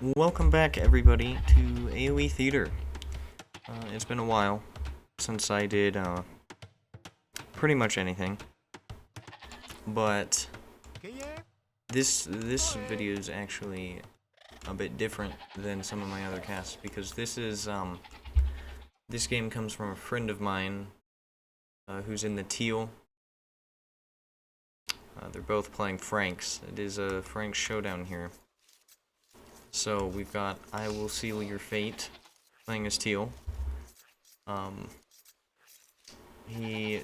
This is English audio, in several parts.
Welcome back, everybody, to AoE Theater. It's been a while since I did pretty much anything, but this video is actually a bit different than some of my other casts because this game comes from a friend of mine who's in the teal. They're both playing Franks. It is a Frank showdown here. So we've got I Will Seal Your Fate playing as teal.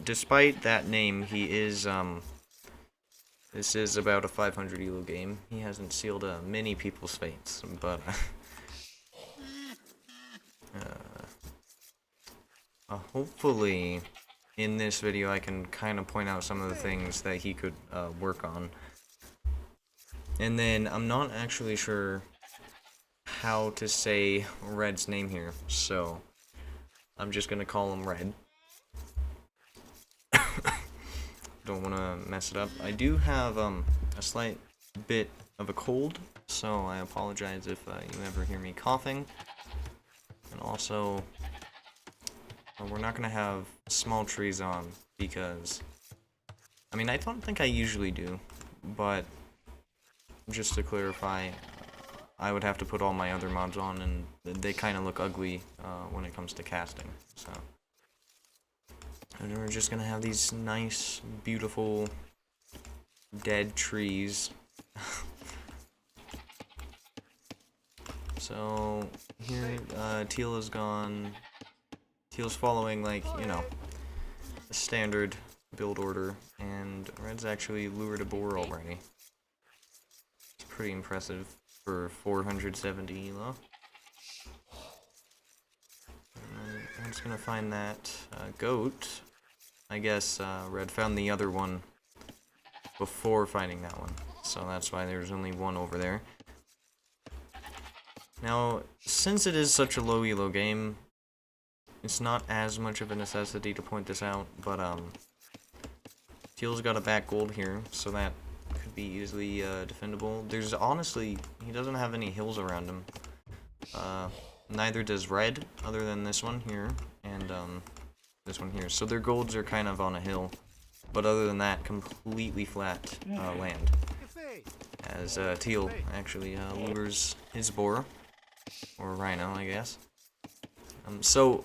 Despite that name, he is, this is about a 500 elo game. He hasn't sealed many people's fates, but, hopefully in this video I can kind of point out some of the things that he could work on. And then I'm not actually sure how to say Red's name here, so I'm just gonna call him Red. Don't want to mess it up. I do have a slight bit of a cold, so I apologize if you ever hear me coughing. And also, we're not gonna have small trees on because, I mean, I don't think I usually do, but just to clarify, I would have to put all my other mods on, and they kind of look ugly when it comes to casting, so. And we're just gonna have these nice, beautiful, dead trees. So, here, teal is gone. Teal's following, like, you know, a standard build order, and red's actually lured a boar already. It's pretty impressive for 470 elo. I'm just gonna find that goat. I guess Red found the other one before finding that one, so that's why there's only one over there. Now, since it is such a low elo game, it's not as much of a necessity to point this out, but teal's got a back gold here, so that could be easily defendable. There's honestly, he doesn't have any hills around him. Neither does red, other than this one here, and this one here. So their golds are kind of on a hill, but other than that, completely flat land. As teal actually lures his boar, or rhino, I guess. So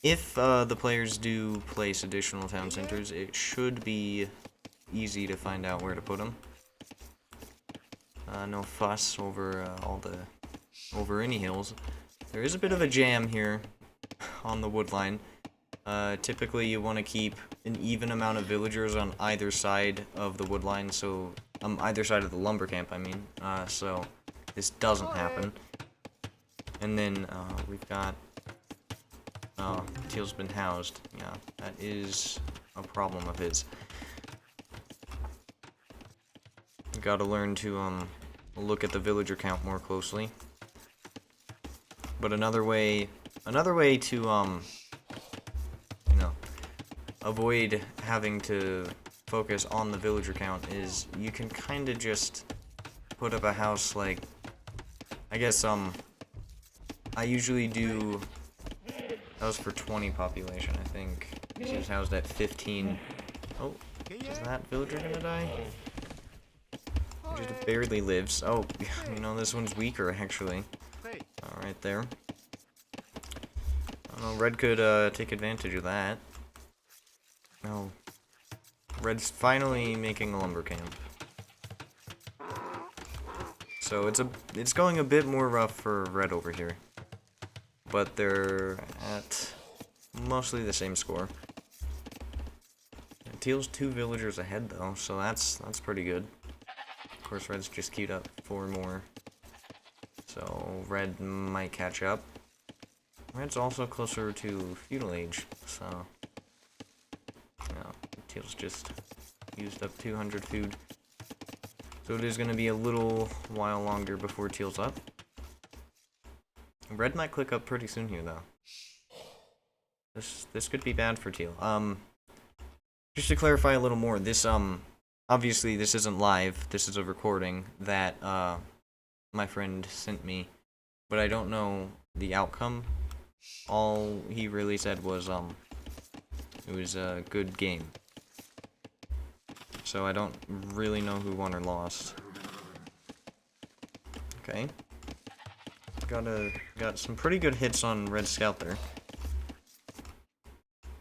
if the players do place additional town centers, it should be easy to find out where to put them. No fuss over over any hills. There is a bit of a jam here on the wood line. Typically you want to keep an even amount of villagers on either side of the wood line, so either side of the lumber camp, I mean, so this doesn't happen. And then we've got teal's been housed. Yeah, that is a problem of his. Gotta learn to look at the villager count more closely. But another way to you know, avoid having to focus on the villager count is you can kind of just put up a house like, I guess I usually do. That was for 20 population, I think. He was housed at 15. Oh, is that villager gonna die? He just barely lives. Oh, you know, this one's weaker, actually. Right there. I don't know, red could take advantage of that. No. Red's finally making a lumber camp. So it's going a bit more rough for red over here. But they're at mostly the same score. Teal's 2 villagers ahead though, so that's pretty good. Of course, red's just queued up 4 more. So red might catch up. Red's also closer to feudal age, so yeah, teal's just used up 200 food. So it is going to be a little while longer before teal's up. Red might click up pretty soon here, though. This could be bad for teal. Just to clarify a little more, this obviously this isn't live. This is a recording that my friend sent me, but I don't know the outcome. All he really said was, it was a good game. So I don't really know who won or lost. Okay. Got some pretty good hits on Red Scout there.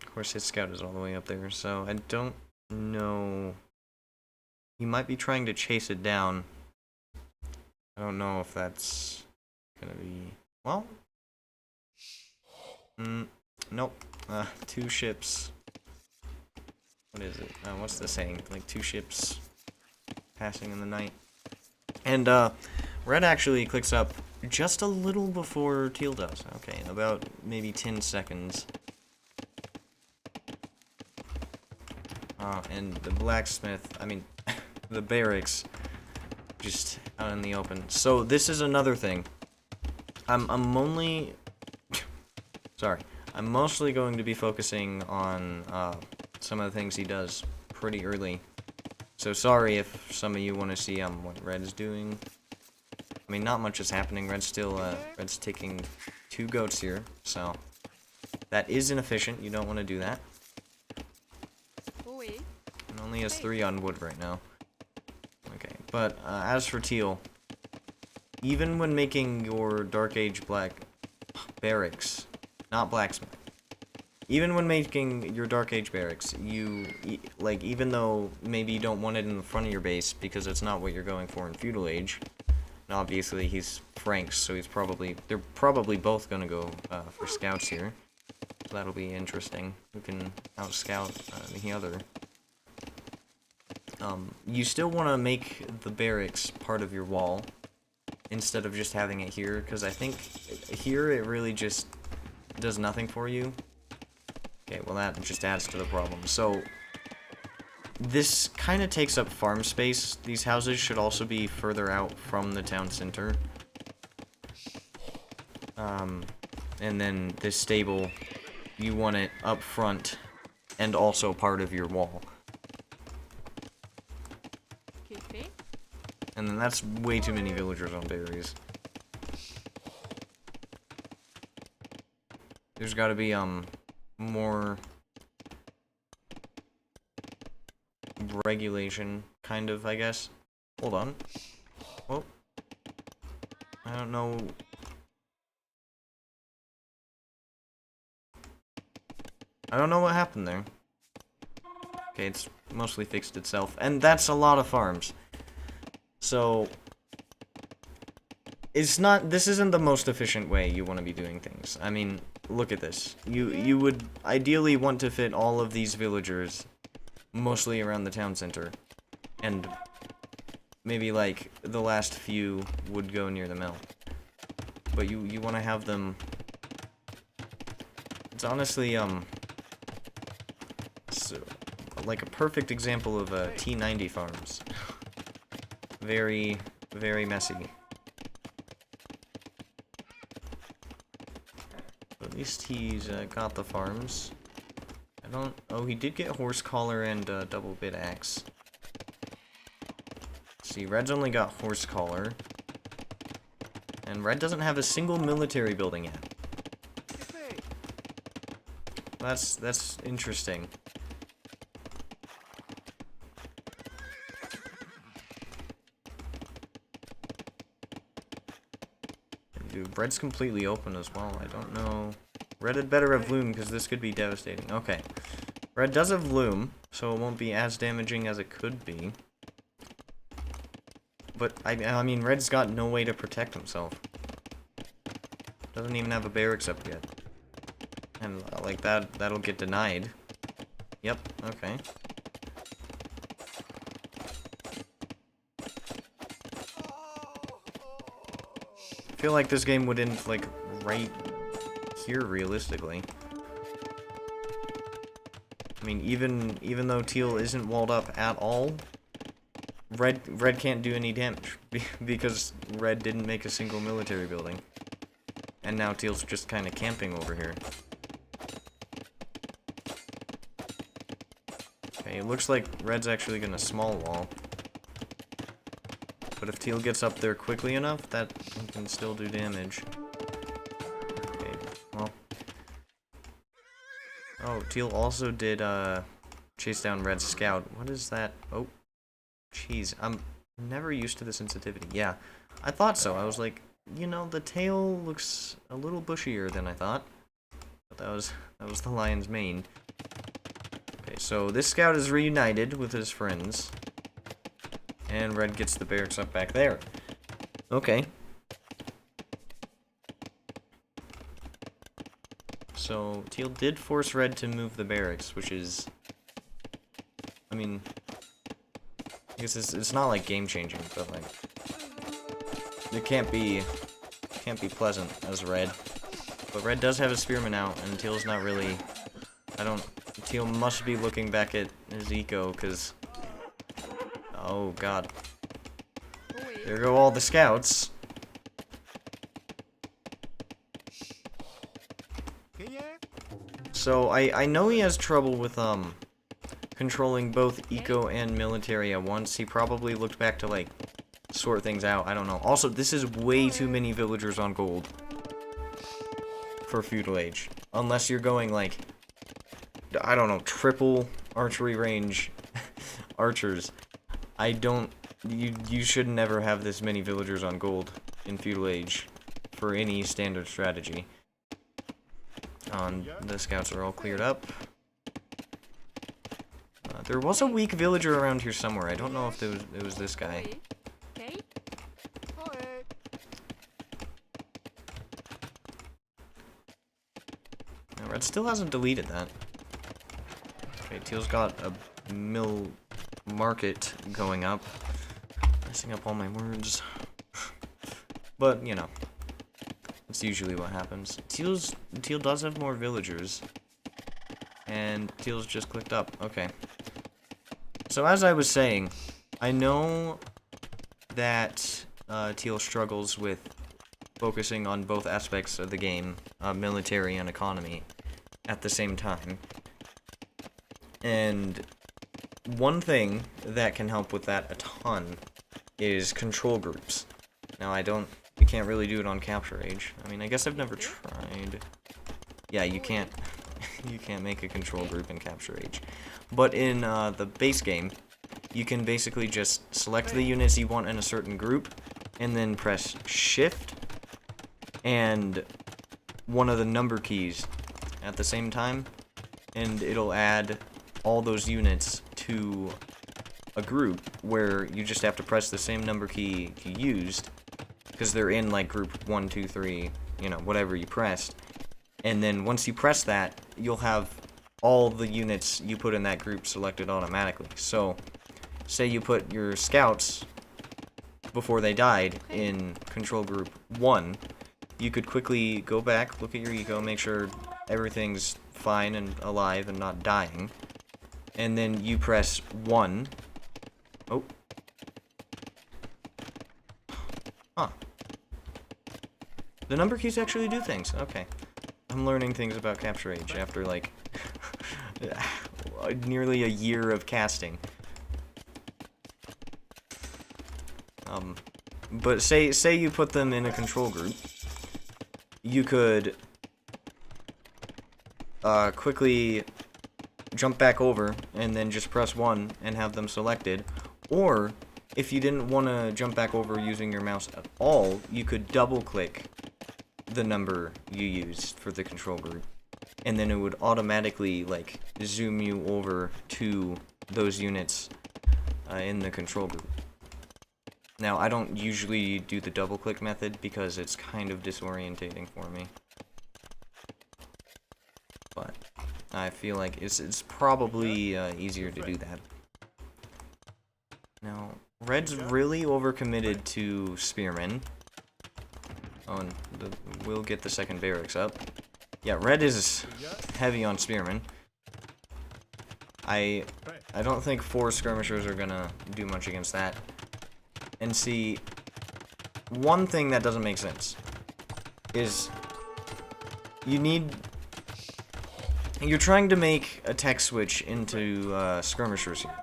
Of course, his Scout is all the way up there, so I don't know. He might be trying to chase it down. I don't know if that's gonna be... Well... Nope. 2 ships. What is it? What's the saying? Like 2 ships passing in the night. And, Red actually clicks up just a little before Teal does. Okay, about maybe 10 seconds. And the blacksmith, I mean, the barracks, just out in the open. So this is another thing. I'm only... Sorry. I'm mostly going to be focusing on, some of the things he does pretty early. So sorry if some of you want to see, what Red is doing. I mean, not much is happening. Red's taking 2 goats here, so that is inefficient. You don't want to do that. And only has 3 on wood right now. Okay, but as for Teal, even when making your Dark Age black barracks, not blacksmith, even when making your Dark Age barracks, like, even though maybe you don't want it in the front of your base because it's not what you're going for in Feudal Age. And obviously he's Franks, so they're probably both gonna go for scouts here. So that'll be interesting. Who can out-scout the other? You still want to make the barracks part of your wall instead of just having it here, because I think here it really just does nothing for you. Okay, well that just adds to the problem. So this kind of takes up farm space. These houses should also be further out from the town center. And then this stable, you want it up front and also part of your wall. And then that's way too many villagers on berries. There's gotta be, more regulation, kind of, I guess. Hold on. Well, I don't know. I don't know what happened there. Okay, it's mostly fixed itself. And that's a lot of farms. So, this isn't the most efficient way you want to be doing things. I mean, look at this. You would ideally want to fit all of these villagers mostly around the town center. And maybe, like, the last few would go near the mill. But you want to have them... It's honestly, like a perfect example of T90 farms. Very, very messy. At least he's got the farms. Oh, he did get horse collar and double bit axe. See, Red's only got horse collar. And Red doesn't have a single military building yet. That's interesting. Dude, Red's completely open as well. I don't know. Red had better have Loom, because this could be devastating. Okay. Red does have Loom, so it won't be as damaging as it could be. But, I mean, Red's got no way to protect himself. Doesn't even have a barracks up yet. And, like, that'll get denied. Yep, okay. I feel like this game would end, like, right here, realistically. I mean, even though Teal isn't walled up at all, Red can't do any damage, because Red didn't make a single military building. And now Teal's just kind of camping over here. Okay, it looks like Red's actually gonna small wall. But if Teal gets up there quickly enough, that he can still do damage. Okay, well. Oh, Teal also did, chase down Red's scout. What is that? Oh, jeez, I'm never used to the sensitivity. Yeah, I thought so. I was like, you know, the tail looks a little bushier than I thought. But that was the lion's mane. Okay, so this scout is reunited with his friends. And Red gets the barracks up back there. Okay. So, Teal did force Red to move the barracks, which is... I mean... I guess it's not like game-changing, but like... It can't be pleasant as Red. But Red does have a spearman out, and Teal's not really... Teal must be looking back at his eco, because... Oh, God. There go all the scouts. So, I know he has trouble with, controlling both eco and military at once. He probably looked back to, like, sort things out. I don't know. Also, this is way too many villagers on gold for feudal age. Unless you're going, like, I don't know, triple archery range archers. You should never have this many villagers on gold in feudal age for any standard strategy. The scouts are all cleared up. There was a weak villager around here somewhere. I don't know if it was this guy. No, Red still hasn't deleted that. Okay, Teal's got a mill market going up. Messing up all my words. But, you know. That's usually what happens. Teal does have more villagers. And Teal's just clicked up. Okay. So as I was saying, I know that Teal struggles with focusing on both aspects of the game, military and economy, at the same time. And one thing that can help with that a ton is control groups. Now, you can't really do it on Capture Age. I mean, I guess I've never tried. Yeah, you can't make a control group in Capture Age. But in the base game, you can basically just select the units you want in a certain group, and then press Shift and one of the number keys at the same time, and it'll add all those units to a group where you just have to press the same number key you used, because they're in like group 1, 2, 3, you know, whatever you pressed. And then once you press that, you'll have all the units you put in that group selected automatically. So, say you put your scouts before they died in control group 1, you could quickly go back, look at your eco, make sure everything's fine and alive and not dying. And then you press 1. Oh. Huh. The number keys actually do things. Okay. I'm learning things about Capture Age after, like, nearly a year of casting. But say you put them in a control group. You could quickly jump back over and then just press 1 and have them selected. Or, if you didn't want to jump back over using your mouse at all, you could double-click the number you used for the control group. And then it would automatically, like, zoom you over to those units in the control group. Now, I don't usually do the double-click method because it's kind of disorientating for me. But I feel like it's probably easier to do that. Now, Red's really overcommitted to Spearmen. Oh, and we'll get the second barracks up. Yeah, Red is heavy on Spearmen. I don't think 4 skirmishers are gonna do much against that. And see, one thing that doesn't make sense is you're trying to make a tech switch into skirmishers here.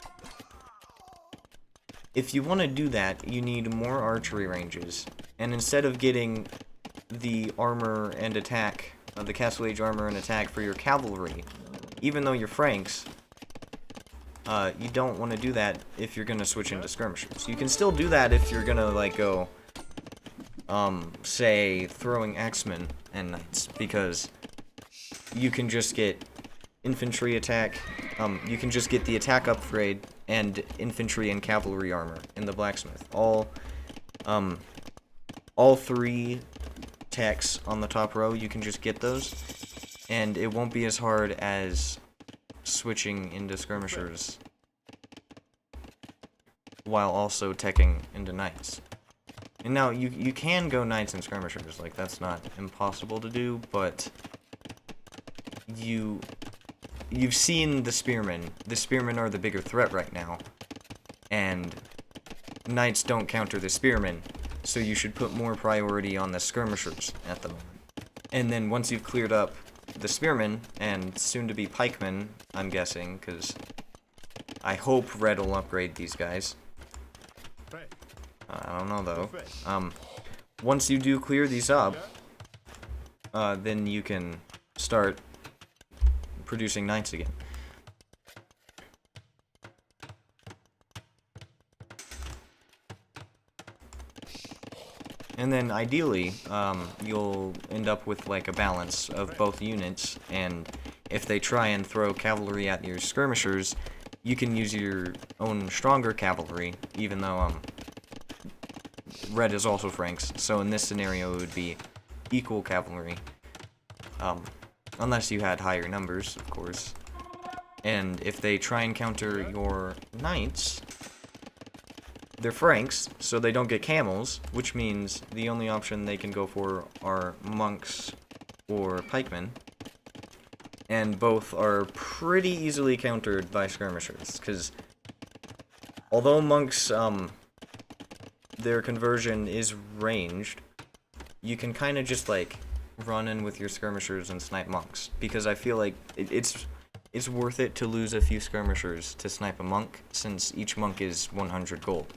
if you want to do that, you need more archery ranges. And instead of getting the armor and attack, the Castle Age armor and attack for your cavalry, even though you're Franks, you don't want to do that if you're going to switch into skirmishers. You can still do that if you're going to, like, go, say, throwing axemen and knights, because you can just get infantry attack, you can just get the attack upgrade and infantry and cavalry armor in the blacksmith. All three techs on the top row, you can just get those, and it won't be as hard as switching into skirmishers while also teching into knights. And now, you can go knights and skirmishers, like, that's not impossible to do, but you've seen the spearmen. The spearmen are the bigger threat right now, and knights don't counter the spearmen, so you should put more priority on the skirmishers at the moment. And then once you've cleared up the spearmen, and soon to be pikemen, I'm guessing, because I hope Red will upgrade these guys. I don't know though. Once you do clear these up, then you can start producing knights again. And then ideally, you'll end up with like a balance of both units, and if they try and throw cavalry at your skirmishers, you can use your own stronger cavalry, even though Red is also Franks, so in this scenario it would be equal cavalry. Unless you had higher numbers, of course. And if they try and counter your knights, they're Franks, so they don't get camels, which means the only option they can go for are monks or pikemen. And both are pretty easily countered by skirmishers, because although monks, their conversion is ranged, you can kind of just, like, run in with your skirmishers and snipe monks, because I feel like it's worth it to lose a few skirmishers to snipe a monk, since each monk is 100 gold.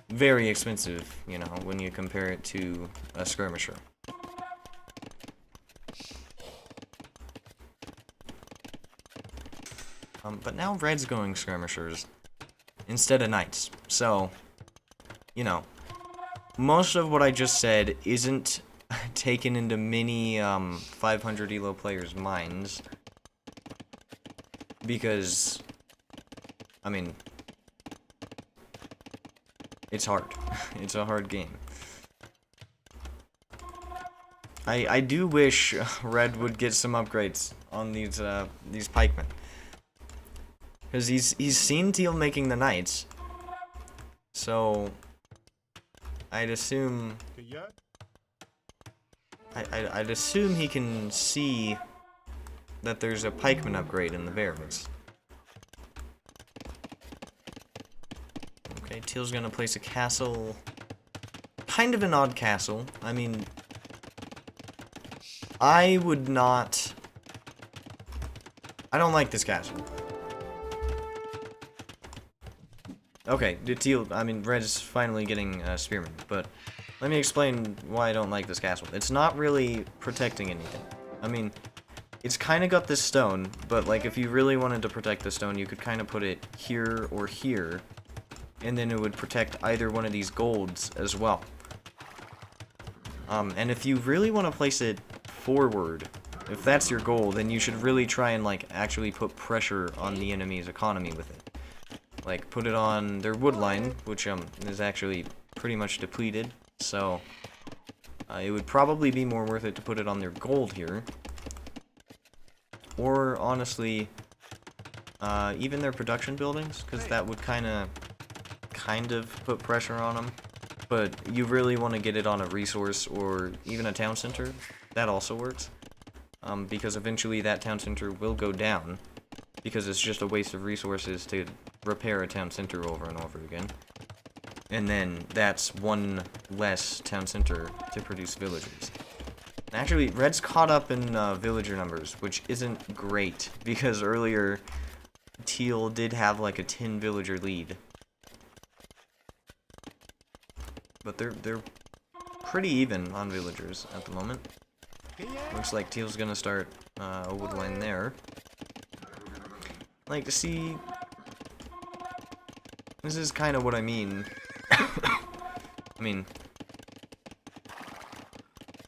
Very expensive, you know, when you compare it to a skirmisher. But now Red's going skirmishers instead of knights, so, you know, most of what I just said isn't taken into many 500 elo players' minds, because, I mean, it's hard. It's a hard game. I do wish Red would get some upgrades on these pikemen, because he's seen Teal making the knights, so I'd assume I'd assume he can see that there's a pikeman upgrade in the barracks. Okay, Teal's gonna place a castle. Kind of an odd castle. I mean, I would not... I don't like this castle. Okay, Teal, I mean, Red is finally getting spearmen, but let me explain why I don't like this castle. It's not really protecting anything. I mean, it's kind of got this stone, but, like, if you really wanted to protect the stone, you could kind of put it here or here, and then it would protect either one of these golds as well. And if you really want to place it forward, if that's your goal, then you should really try and, like, actually put pressure on the enemy's economy with it. Like, put it on their wood line, which, is actually pretty much depleted, so it would probably be more worth it to put it on their gold here. Or, honestly, even their production buildings, because that would kind of put pressure on them. But you really want to get it on a resource or even a town center. That also works. Because eventually that town center will go down, because it's just a waste of resources to repair a town center over and over again. And then that's one less town center to produce villagers. Actually, Red's caught up in villager numbers, which isn't great, because earlier Teal did have like a 10 villager lead. But they're pretty even on villagers at the moment. Looks like Teal's gonna start a wood line there. Like to see. This is kind of what I mean. I mean,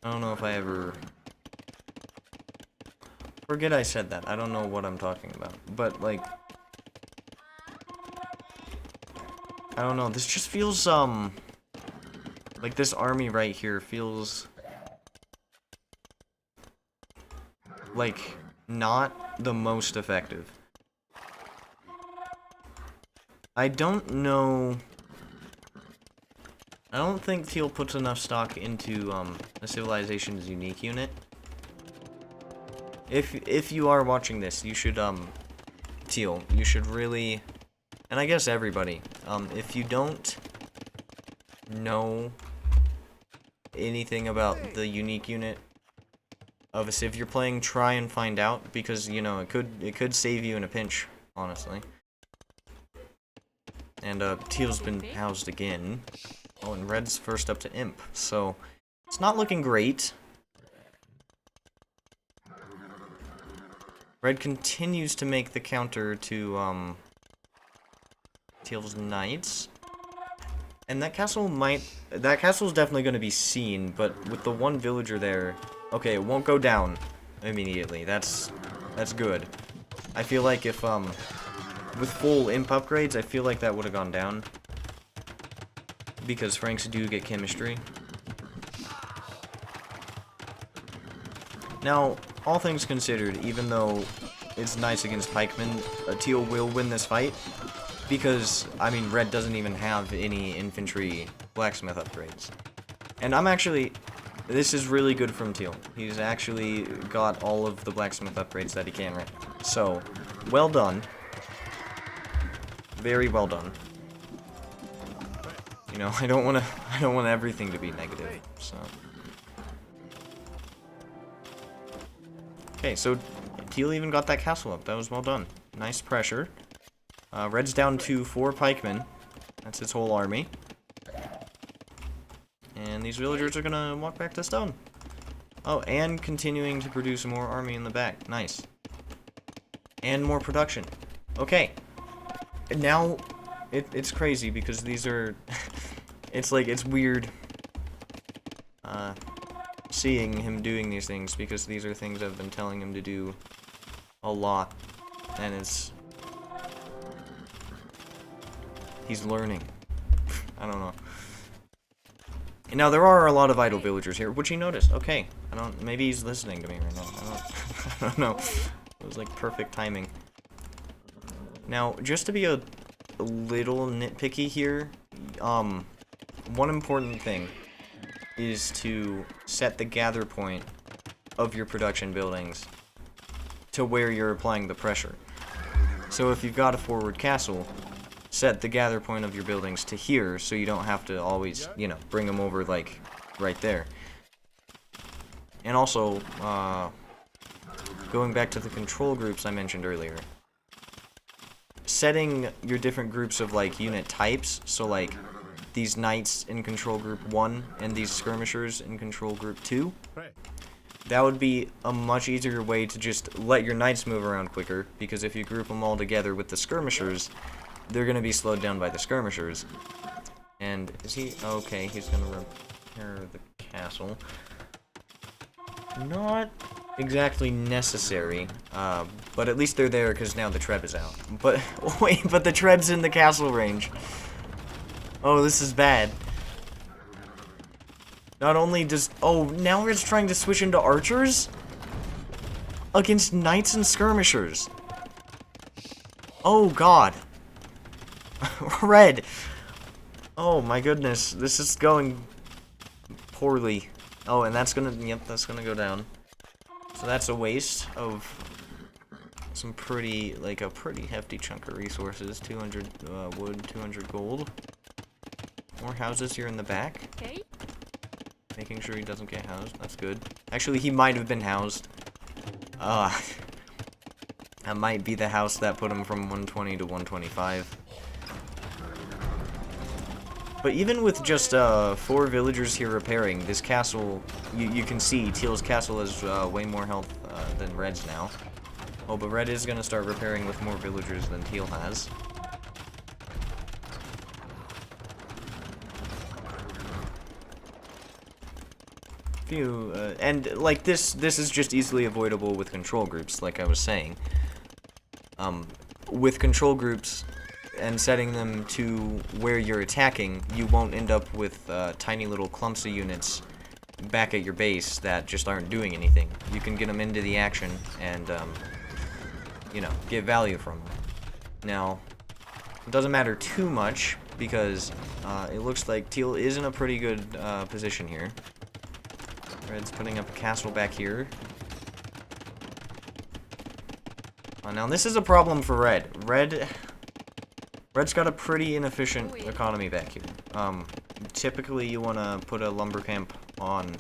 I don't know if I ever forget I said that. I don't know what I'm talking about, but like, I don't know. This just feels like this army right here feels like not the most effective. I don't know. I don't think Teal puts enough stock into the Civilization's unique unit. If you are watching this, you should Teal, you should really, and I guess everybody, if you don't know anything about the unique unit of a Civ you're playing, try and find out, because you know it could save you in a pinch, honestly. And Teal's been housed again. Oh, and Red's first up to Imp, so it's not looking great. Red continues to make the counter to Teal's Knights. And that castle's definitely going to be seen, but with the one villager there, okay, it won't go down immediately. That's good. I feel like if with full imp upgrades, I feel like that would have gone down. Because Franks do get chemistry. Now, all things considered, even though it's nice against pikemen, Teal will win this fight. Because, I mean, Red doesn't even have any infantry blacksmith upgrades. And I'm actually... This is really good from Teal. He's actually got all of the blacksmith upgrades that he can right now. So, well done. Very well done. You know, I don't want everything to be negative, so. Okay, so Teal even got that castle up. That was well done. Nice pressure. Red's down to 4 pikemen. That's its whole army. And these villagers are gonna walk back to stone. Oh, and continuing to produce more army in the back. Nice. And more production. Okay. Now, it's crazy because these are... it's like, it's weird seeing him doing these things because these are things I've been telling him to do a lot. And it's... he's learning. I don't know. Now, there are a lot of idle villagers here, which he noticed. Okay. Maybe he's listening to me right now. I don't know. It was like perfect timing. Now, just to be a little nitpicky here, one important thing is to set the gather point of your production buildings to where you're applying the pressure. So if you've got a forward castle, set the gather point of your buildings to here so you don't have to always, you know, bring them over, like, right there. And also, going back to the control groups I mentioned earlier, setting your different groups of, like, unit types, so, like, these knights in control group 1 and these skirmishers in control group 2, that would be a much easier way to just let your knights move around quicker, because if you group them all together with the skirmishers, they're going to be slowed down by the skirmishers. And is he... okay, he's going to repair the castle. Not exactly necessary, but at least they're there because now the Treb is out. But, wait, but the Treb's in the castle range. Oh, this is bad. Not only does... oh, now we're just trying to switch into archers? Against knights and skirmishers. Oh, God. Red. Oh, my goodness. This is going poorly. Oh, and that's gonna... yep, that's gonna go down. So that's a waste of some pretty... like, a pretty hefty chunk of resources. 200 wood, 200 gold. More houses here in the back. Okay. Making sure he doesn't get housed. That's good. Actually, he might have been housed. That might be the house that put him from 120 to 125. But even with just 4 villagers here repairing, this castle, you can see Teal's castle has way more health than Red's now. Oh, but Red is going to start repairing with more villagers than Teal has. And like this is just easily avoidable with control groups, like I was saying. With control groups and setting them to where you're attacking, you won't end up with tiny little clumps of units back at your base that just aren't doing anything. You can get them into the action and, you know, get value from them. Now, it doesn't matter too much because it looks like Teal is in a pretty good position here. Red's putting up a castle back here. Now this is a problem for Red. Red's got a pretty inefficient economy back here. Typically you want to put a lumber camp on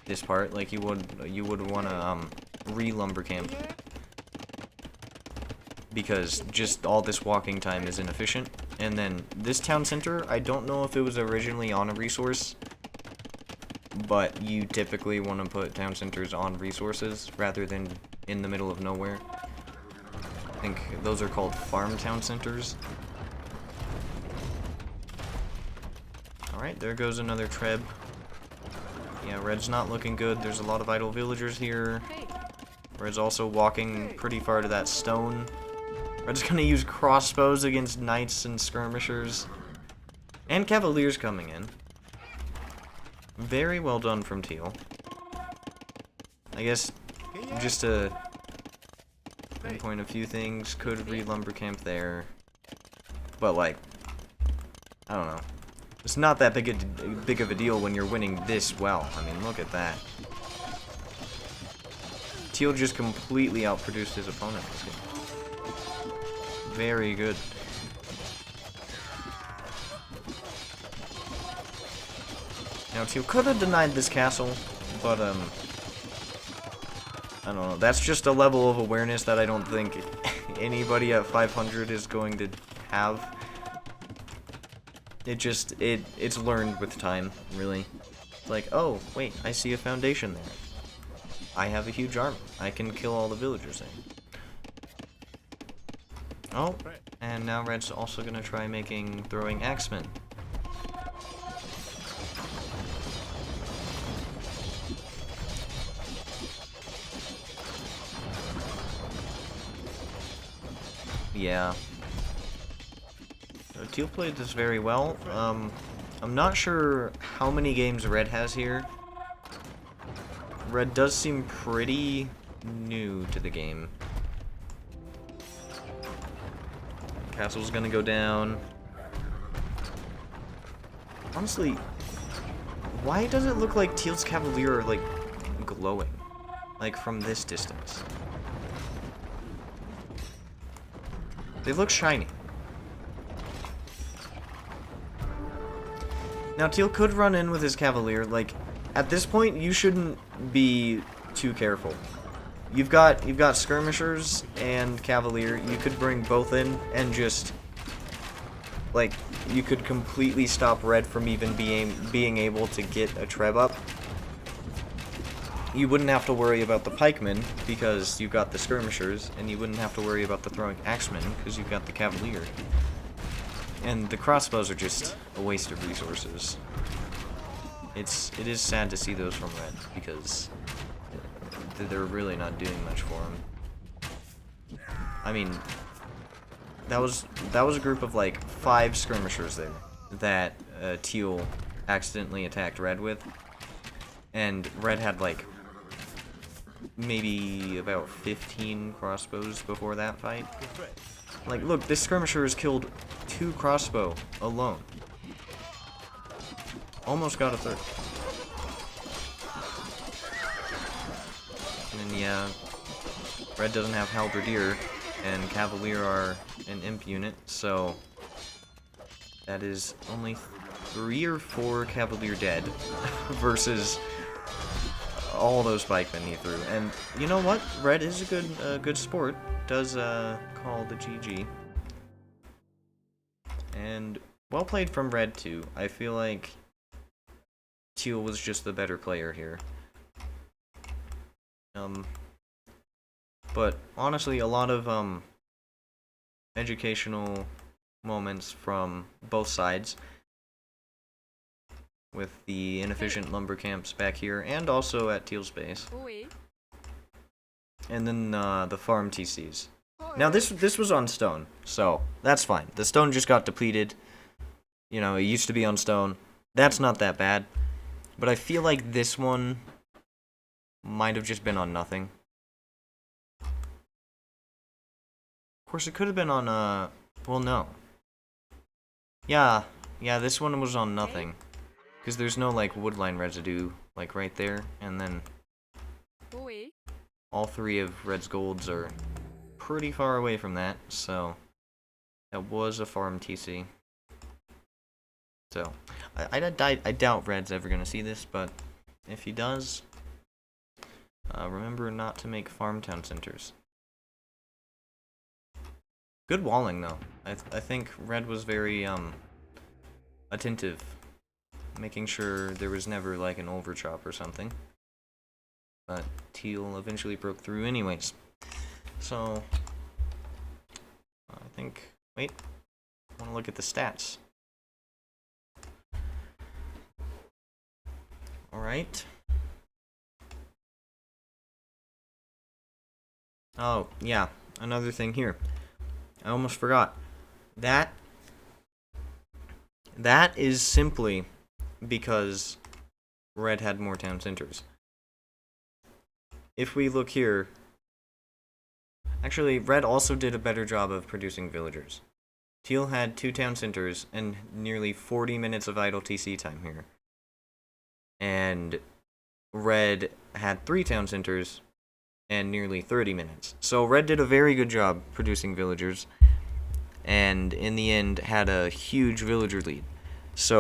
this part, like you would want to re-lumber camp, because just all this walking time is inefficient. And then this town center, I don't know if it was originally on a resource, but you typically want to put town centers on resources rather than in the middle of nowhere. I think those are called farm town centers. Alright, there goes another Treb. Yeah, Red's not looking good. There's a lot of idle villagers here. Red's also walking pretty far to that stone. Red's gonna use crossbows against knights and skirmishers. And cavaliers coming in. Very well done from Teal. I guess just to pinpoint a few things, could re-lumber camp there. But like, I don't know. It's not that big of a deal when you're winning this well. I mean, look at that. Teal just completely outproduced his opponent this game. Very good. Now, Teal could have denied this castle, but, I don't know. That's just a level of awareness that I don't think anybody at 500 is going to have. It's learned with time, really. It's like, oh, wait, I see a foundation there. I have a huge army. I can kill all the villagers there. Oh, and now Red's also gonna try making throwing axemen. Yeah. Teal played this very well. I'm not sure how many games Red has here. Red does seem pretty new to the game. Castle's gonna go down. Honestly, why does it look like Teal's Cavalier are, like, glowing? Like, from this distance. They look shiny. Now, Teal could run in with his Cavalier. Like, at this point, you shouldn't be too careful. You've got skirmishers and Cavalier. You could bring both in and just, like, you could completely stop Red from even being able to get a Treb up. You wouldn't have to worry about the pikemen because you've got the skirmishers, and you wouldn't have to worry about the throwing axemen because you've got the Cavalier. And the crossbows are just a waste of resources. It is sad to see those from Red because they're really not doing much for him. I mean, that was a group of like 5 skirmishers there that Teal accidentally attacked Red with, and Red had like maybe about 15 crossbows before that fight. Like, look, this skirmisher has killed 2 crossbow alone. Almost got a 3rd. And then, yeah, Red doesn't have Halberdier, and Cavalier are an imp unit, so that is only 3 or 4 Cavalier dead versus all those pikemen he threw. And you know what? Red is a good sport. Does call the GG. And Well played from red too. I feel like teal was just the better player here. But honestly, a lot of educational moments from both sides, with the inefficient lumber camps back here, and also at teal's base. And then the farm TCs. Now this was on stone, so that's fine. The stone just got depleted. You know, it used to be on stone. That's not that bad. But I feel like this one might have just been on nothing. Of course, it could have been on, well, no. Yeah, this one was on nothing. Because there's no, like, woodline residue, like, right there. And then all three of red's golds are pretty far away from that, so that was a farm TC. So, I doubt red's ever going to see this, but if he does, remember not to make farm town centers. Good walling, though. I think red was very, attentive, making sure there was never, like, an overchop or something. But teal eventually broke through anyways. So, I think, wait, I want to look at the stats. Alright. Oh, yeah, another thing here. I almost forgot. That is simply because red had more town centers. If we look here, actually, red also did a better job of producing villagers. Teal had 2 town centers and nearly 40 minutes of idle TC time here. And red had 3 town centers and nearly 30 minutes. So red did a very good job producing villagers, and in the end had a huge villager lead. So